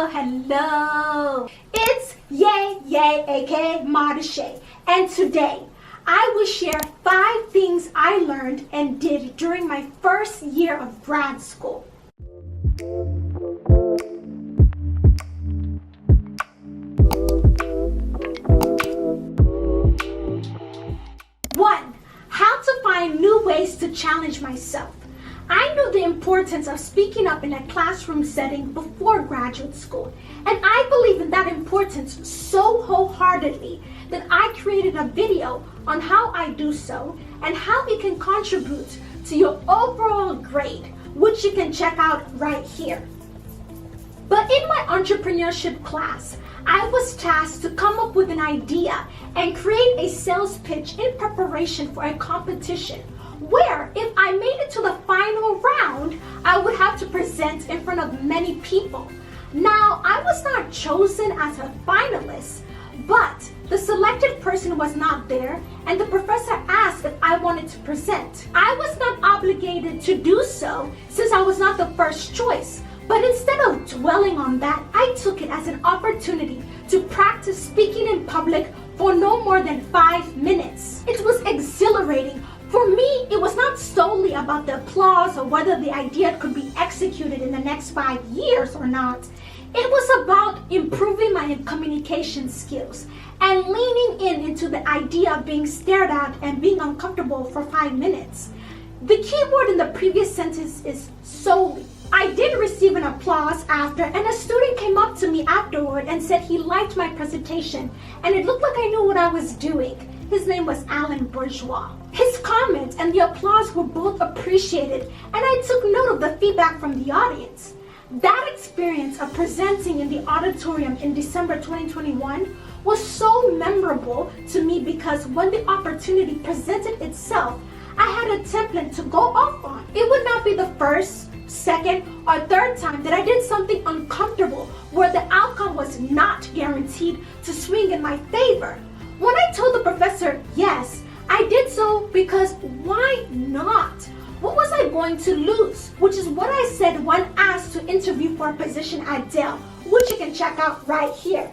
hello. It's Yay, aka MODISHYE, and today I will share 5 things I learned and did during my first year of grad school. 1. How to find new ways to challenge myself. I knew the importance of speaking up in a classroom setting before graduate school, and I believe in that importance so wholeheartedly that I created a video on how I do so and how it can contribute to your overall grade, which you can check out right here. But in my entrepreneurship class, I was tasked to come up with an idea and create a sales pitch in preparation for a competition where if I made it to the final round, I would have to present in front of many people. Now, I was not chosen as a finalist, but the selected person was not there and the professor asked if I wanted to present. I was not obligated to do so since I was not the first choice. But instead of dwelling on that, I took it as an opportunity to practice speaking in public for no more than 5 minutes. It was exhilarating. For me, it was not solely about the applause or whether the idea could be executed in the next 5 years or not. It was about improving my communication skills and leaning into the idea of being stared at and being uncomfortable for 5 minutes. The key word in the previous sentence is solely. I did receive an applause after, and a student came up to me afterward and said he liked my presentation and it looked like I knew what I was doing. His name was Alan Bourgeois. His comments and the applause were both appreciated, and I took note of the feedback from the audience. That experience of presenting in the auditorium in December 2021 was so memorable to me because when the opportunity presented itself, I had a template to go off on. It would not be the first, second, or third time that I did something uncomfortable where the outcome was not guaranteed to swing in my favor. When I told the professor yes, I did so because why not? What was I going to lose? Which is what I said when asked to interview for a position at Dell, which you can check out right here.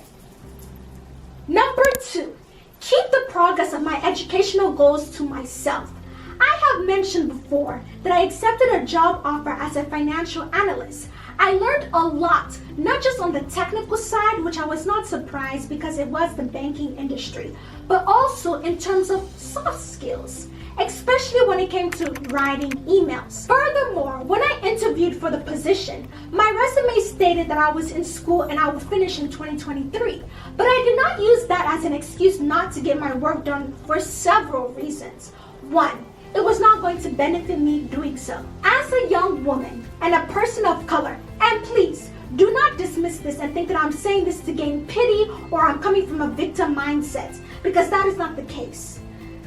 Number 2, keep the progress of my educational goals to myself. I have mentioned before that I accepted a job offer as a financial analyst. I learned a lot, not just on the technical side, which I was not surprised because it was the banking industry, but also in terms of soft skills, especially when it came to writing emails. Furthermore, when I interviewed for the position, my resume stated that I was in school and I would finish in 2023, but I did not use that as an excuse not to get my work done for several reasons. 1, it was not going to benefit me doing so. As a young woman and a person of color, and please do not dismiss this and think that I'm saying this to gain pity or I'm coming from a victim mindset, because that is not the case.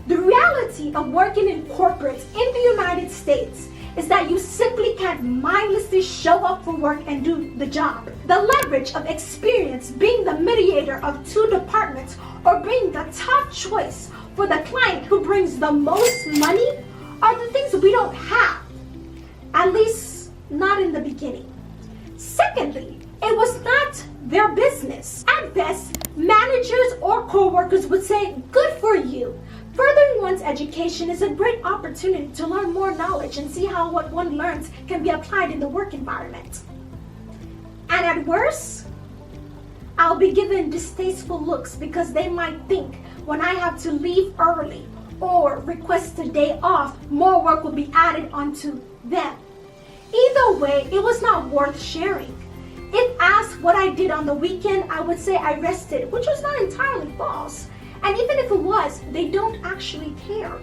The reality of working in corporates in the United States is that you simply can't mindlessly show up for work and do the job. The leverage of experience being the mediator of 2 departments or being the top choice for the client who brings the most money are the things we don't have, at least not in the beginning. Secondly, it was not their business. At best, managers or co-workers would say, good for you. Furthering one's education is a great opportunity to learn more knowledge and see how what one learns can be applied in the work environment. And at worst, I'll be given distasteful looks because they might think when I have to leave early or request a day off, more work will be added onto them. Either way, it was not worth sharing. If asked what I did on the weekend, I would say I rested, which was not entirely false. And even if it was, they don't actually care.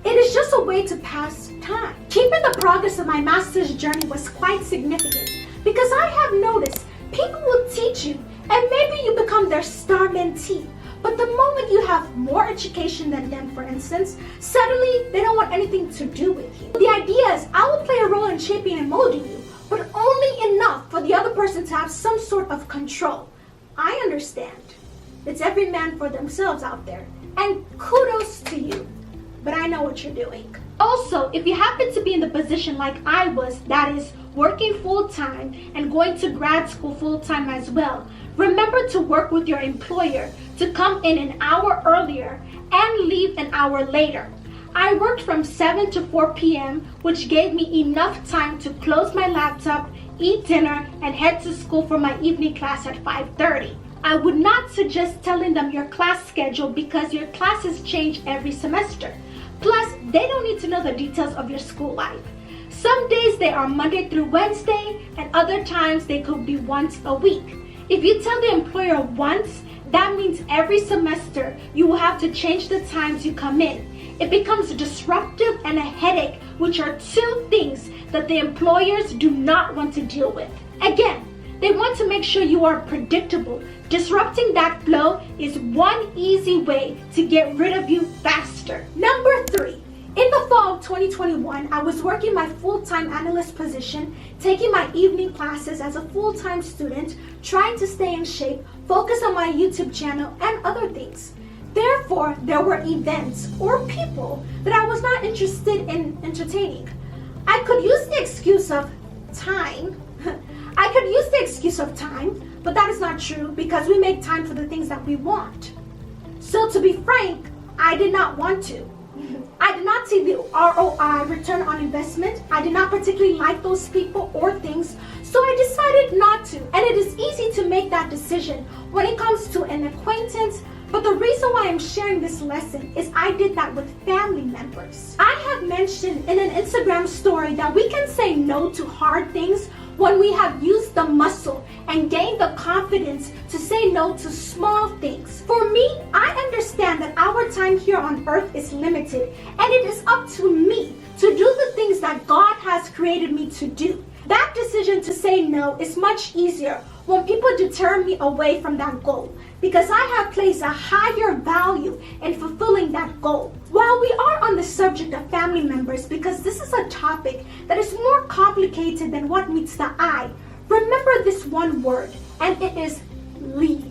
It is just a way to pass time. Keeping the progress of my master's journey was quite significant because I have noticed people will teach you and maybe you become their star mentee. But the moment you have more education than them, for instance, suddenly they don't want anything to do with you. The idea is I will play a role in shaping and molding you, but only enough for the other person to have some sort of control. I understand. It's every man for themselves out there. And kudos to you. But I know what you're doing. Also, if you happen to be in the position like I was, that is working full-time and going to grad school full-time as well, remember to work with your employer to come in an hour earlier and leave an hour later. I worked from 7 to 4 p.m., which gave me enough time to close my laptop, eat dinner, and head to school for my evening class at 5:30. I would not suggest telling them your class schedule because your classes change every semester. Plus, they don't need to know the details of your school life. Some days they are Monday through Wednesday, and other times they could be once a week. If you tell the employer once, that means every semester you will have to change the times you come in. It becomes disruptive and a headache, which are two things that the employers do not want to deal with. Again, they want to make sure you are predictable. Disrupting that flow is one easy way to get rid of you faster. Number 3. In the fall of 2021, I was working my full-time analyst position, taking my evening classes as a full-time student, trying to stay in shape, focus on my YouTube channel, and other things. Therefore, there were events or people that I was not interested in entertaining. I could use the excuse of time. But that is not true because we make time for the things that we want. So to be frank, I did not want to. I did not see the ROI, return on investment. I did not particularly like those people or things, so I decided not to. And it is easy to make that decision when it comes to an acquaintance, but the reason why I'm sharing this lesson is I did that with family members. I have mentioned in an Instagram story that we can say no to hard things when we have used the muscle and gained the confidence to say no to small things. For me, I understand that our time here on earth is limited, and it is up to me to do the things that God has created me to do. That decision to say no is much easier when people deter me away from that goal, because I have placed a higher value in fulfilling that goal. While we are on the subject of family members, because this is a topic that is more complicated than what meets the eye, remember this one word, and it is leave.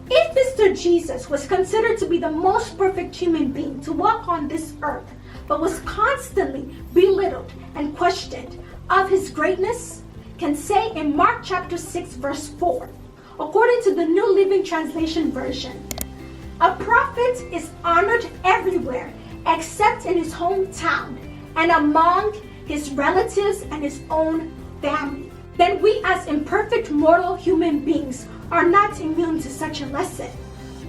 If Mr. Jesus was considered to be the most perfect human being to walk on this earth, but was constantly belittled and questioned of his greatness, can say in Mark chapter 6 verse 4, according to the New Living Translation version, a prophet is honored everywhere except in his hometown and among his relatives and his own family. Then we as imperfect mortal human beings are not immune to such a lesson.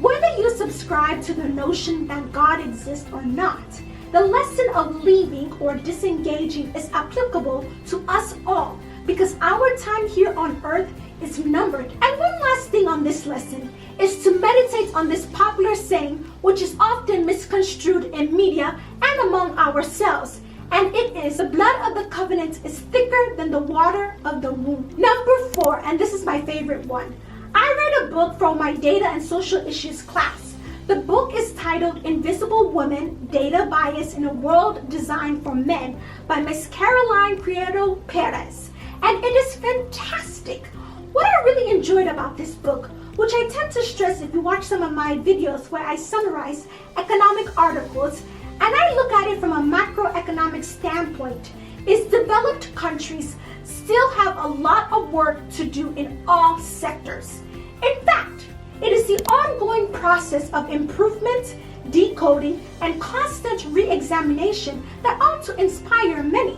Whether you subscribe to the notion that God exists or not, the lesson of leaving or disengaging is applicable to us all because our time here on earth is numbered. And one last thing on this lesson is to meditate on this popular saying, which is often misconstrued in media and among ourselves. And it is, the blood of the covenant is thicker than the water of the womb. Number 4, and this is my favorite one. I read a book from my data and social issues class. The book is titled Invisible Women, Data Bias in a World Designed for Men by Miss Caroline Prieto Perez. And it is fantastic. What I really enjoyed about this book, which I tend to stress if you watch some of my videos where I summarize economic articles, and I look at it from a macroeconomic standpoint, is developed countries still have a lot of work to do in all sectors. In fact, it is the ongoing process of improvement, decoding, and constant re-examination that ought to inspire many.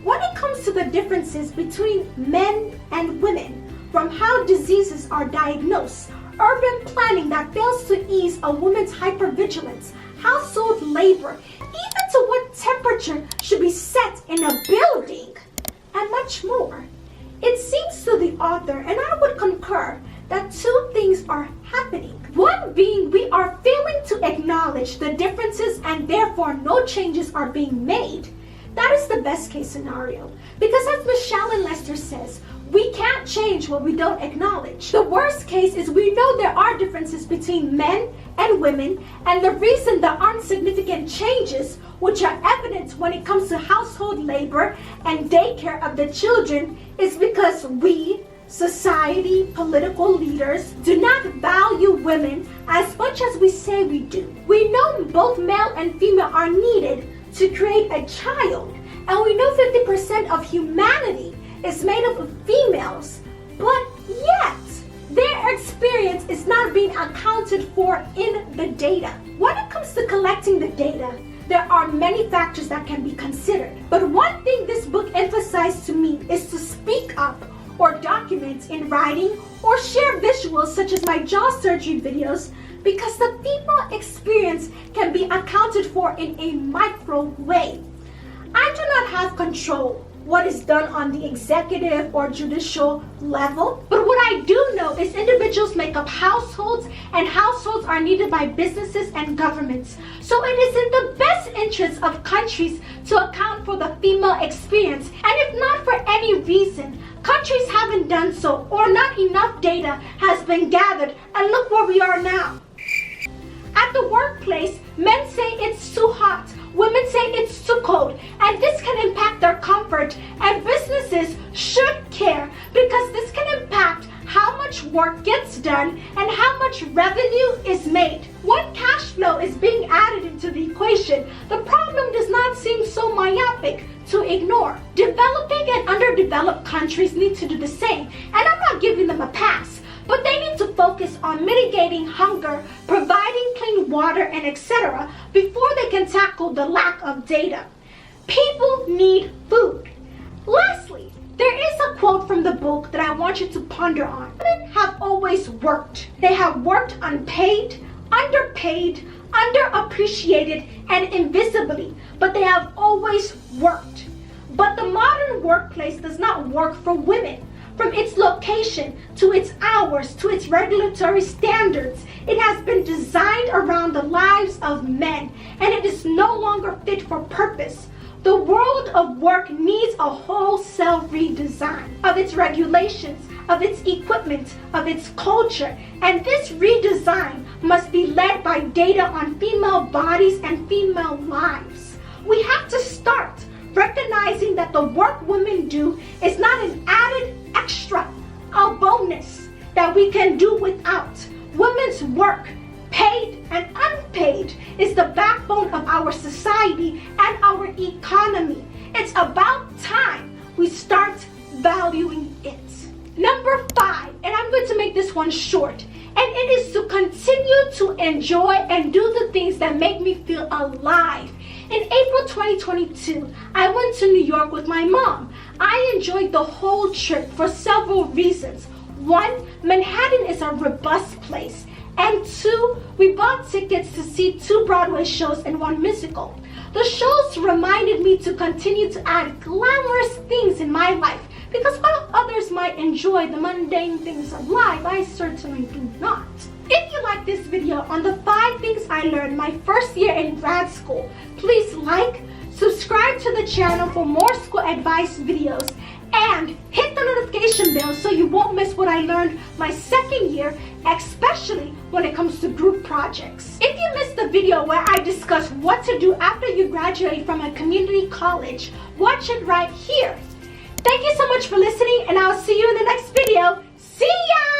When it comes to the differences between men and women, from how diseases are diagnosed, urban planning that fails to ease a woman's hypervigilance, household labor, even to what temperature should be set in a building, and much more. It seems to the author, and I would concur, that two things are happening. One being we are failing to acknowledge the differences and therefore no changes are being made. That is the best case scenario. Because as Ms. Shallon Lester says, we can't change what we don't acknowledge. The worst case is we know there are differences between men and women, and the reason there aren't significant changes, which are evident when it comes to household labor and daycare of the children, is because we, society, political leaders, do not value women as much as we say we do. We know both male and female are needed to create a child. And we know 50% of humanity is made up of females, but yet their experience is not being accounted for in the data. When it comes to collecting the data, there are many factors that can be considered. But one thing this book emphasized to me is to speak up or document in writing or share visuals such as my jaw surgery videos, because the female experience can be accounted for in a micro way. I do not have control what is done on the executive or judicial level, but what I do know is individuals make up households, and households are needed by businesses and governments. So it is in the best interest of countries to account for the female experience, and if not for any reason, countries haven't done so, or not enough data has been gathered, and look where we are now. At the workplace, men say it's too hot, women say it's too cold, and this can impact their comfort, and businesses should care because this can impact how much work gets done and how much revenue is made. When cash flow is being added into the equation, the problem does not seem so myopic to ignore. Developing and underdeveloped countries need to do the same, and I'm not giving them a pass, but they need to focus on mitigating hunger, providing clean water, and etc. before they can tackle the lack of data. People need food. Lastly, there is a quote from the book that I want you to ponder on. Women have always worked. They have worked unpaid, underpaid, underappreciated, and invisibly, but they have always worked. But the modern workplace does not work for women. From its location, to its hours, to its regulatory standards, it has been designed around the lives of men, and it is no longer fit for purpose. The world of work needs a wholesale redesign of its regulations, of its equipment, of its culture, and this redesign must be led by data on female bodies and female lives. We have to start recognizing that the work women do is not an added extra, a bonus that we can do without. Women's work, paid and unpaid, is the backbone of our society and our economy. It's about time we start valuing it. Number 5, and I'm going to make this one short, and it is to continue to enjoy and do the things that make me feel alive. In April 2022, I went to New York with my mom. I enjoyed the whole trip for several reasons. 1, Manhattan is a robust place. And 2, we bought tickets to see 2 Broadway shows and 1 musical. The shows reminded me to continue to add glamorous things in my life, because while others might enjoy the mundane things of life, I certainly do not. If you like this video on the 5 things I learned my first year in grad school, please like, subscribe to the channel for more school advice videos, and hit the notification bell so you won't miss what I learned my second year, especially when it comes to group projects. If you missed the video where I discuss what to do after you graduate from a community college, watch it right here. Thank you so much for listening, and I'll see you in the next video. See ya!